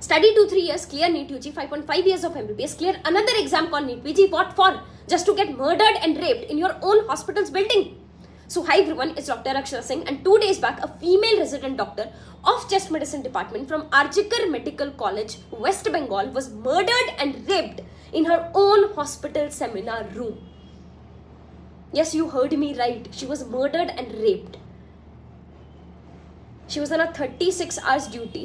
study 2-3 years, clear NEET UG, 5.5 years of MBBS, clear another exam called NEET PG. What for? Just to get murdered and raped in your own hospital's building. So hi everyone, it's Dr. Akshara Singh, and 2 days back a female resident doctor of chest medicine department from Arjikar Medical College, West Bengal was murdered and raped in her own hospital seminar room. Yes, you heard me right. She was murdered and raped. She was on a 36 hours duty.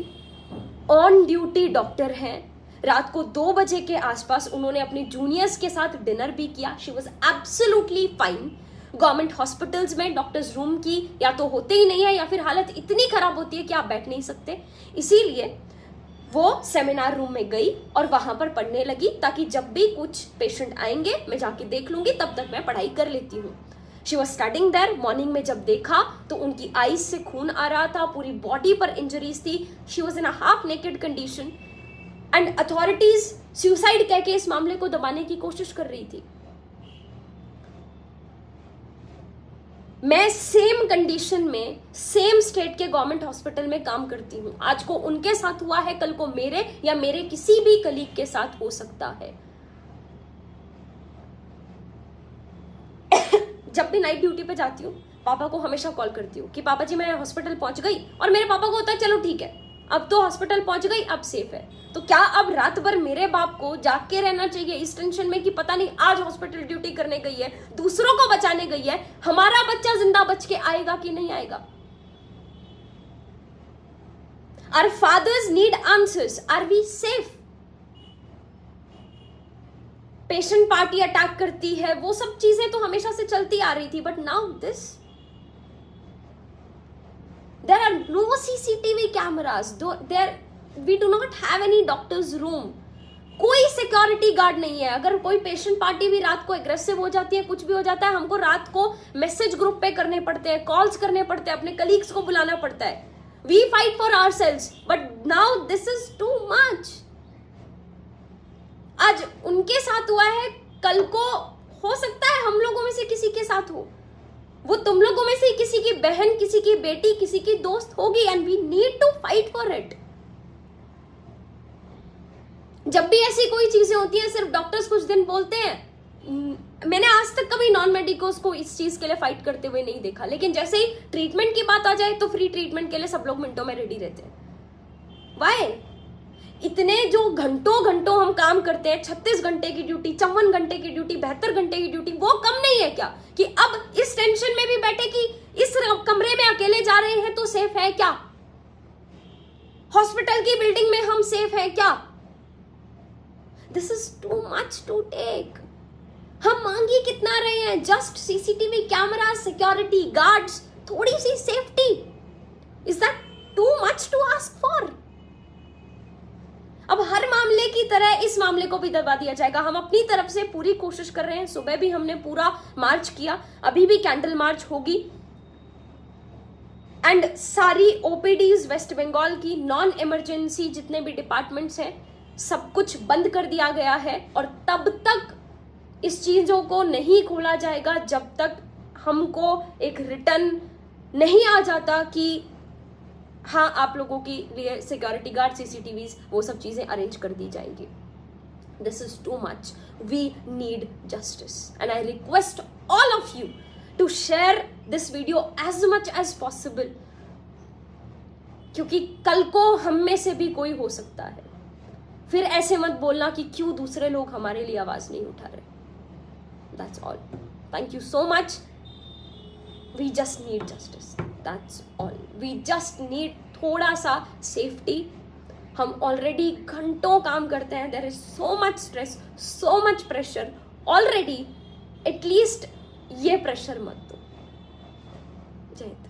On duty doctor हैं. रात को 2 बजे के आसपास उन्होंने अपनी juniors के साथ डिनर भी किया. She was absolutely fine. Government hospitals में डॉक्टर्स रूम की या तो होते ही नहीं है या फिर हालत इतनी खराब होती है कि आप बैठ नहीं सकते. इसीलिए वो सेमिनार रूम में गई और वहां पर पढ़ने लगी ताकि जब भी कुछ पेशेंट आएंगे मैं जाके देख लूंगी, तब तक मैं पढ़ाई कर लेती हूँ. She was studying there. Morning में जब देखा तो उनकी आईज से खून आ रहा था, पूरी बॉडी पर इंजरीज थी. She was in a half naked condition and authorities suicide कह के इस मामले को दबाने की कोशिश कर रही थी. मैं सेम कंडीशन में सेम स्टेट के गवर्नमेंट हॉस्पिटल में काम करती हूं. आज को उनके साथ हुआ है, कल को मेरे या मेरे किसी भी कलीग के साथ हो सकता है. जब भी नाइट ड्यूटी पे जाती हूँ पापा को हमेशा कॉल करती हूँ कि पापा जी मैं हॉस्पिटल पहुंच गई, और मेरे पापा को होता है चलो ठीक है अब तो हॉस्पिटल पहुंच गई, अब सेफ है. तो क्या अब रात भर मेरे बाप को जाग के रहना चाहिए इस टेंशन में कि पता नहीं आज हॉस्पिटल ड्यूटी करने गई है, दूसरों को बचाने गई है, हमारा बच्चा जिंदा बच के आएगा कि नहीं आएगा? Our fathers need answers. Are we safe? Patient party attack करती है, वो सब चीजें तो हमेशा से चलती आ रही थी, but now this. There are no CCTV cameras. We do not have any doctors room. कोई सिक्योरिटी गार्ड नहीं है. अगर कोई पेशेंट पार्टी भी रात को एग्रेसिव हो जाती है, कुछ भी हो जाता है, हमको रात को मैसेज ग्रुप पे करने पड़ते हैं, कॉल्स करने पड़ते हैं, अपने कलीग्स को बुलाना पड़ता है. We fight for ourselves, but now this is too much. आज उनके साथ हुआ है, कल को हो सकता है हम लोगों में से किसी के साथ हो. वो तुम लोगों में से किसी की बहन, किसी की बेटी, किसी की दोस्त होगी, and we need to fight for it. जब भी ऐसी कोई चीजें होती हैं सिर्फ डॉक्टर्स कुछ दिन बोलते हैं. मैंने आज तक कभी नॉन मेडिकोस को इस चीज के लिए फाइट करते हुए नहीं देखा, लेकिन जैसे ही ट्रीटमेंट की बात आ जाए तो फ्री ट्रीटमेंट के लिए सब लोग मिनटों में रेडी रहते हैं. वाई? इतने जो घंटों घंटों हम काम करते हैं, 36 घंटे की ड्यूटी, 54 घंटे की ड्यूटी, 72 घंटे की ड्यूटी, वो कम नहीं है क्या कि अब इस टेंशन में भी बैठे कि इस कमरे में अकेले जा रहे हैं तो सेफ है क्या? हॉस्पिटल की बिल्डिंग में हम सेफ है क्या? This is too much to take. हम मांग ही कितना रहे हैं? Just CCTV camera, security guards, थोड़ी सी safety. Is that too much to ask for? अब हर मामले की तरह इस मामले को भी दबा दिया जाएगा. हम अपनी तरफ से पूरी कोशिश कर रहे हैं. सुबह भी हमने पूरा मार्च किया, अभी भी कैंडल मार्च होगी. एंड सारी OPDs वेस्ट बंगाल की, नॉन इमरजेंसी जितने भी डिपार्टमेंट्स हैं, सब कुछ बंद कर दिया गया है. और तब तक इस चीजों को नहीं खोला जाएगा जब तक हमको एक रिटर्न नहीं आ जाता कि हाँ आप लोगों के लिए सिक्योरिटी गार्ड, CCTVs, वो सब चीजें अरेंज कर दी जाएंगी. This is too much. We need justice and I request all of you to share this video as much as possible, क्योंकि कल को हम में से भी कोई हो सकता है. फिर ऐसे मत बोलना कि क्यों दूसरे लोग हमारे लिए आवाज नहीं उठा रहे. That's all. Thank you so much. We just need justice. That's all. We just need थोड़ा सा सेफ्टी. हम ऑलरेडी घंटों काम करते हैं. There is so much stress, so much pressure already. At least ये प्रेशर मत दो. जय हिंद.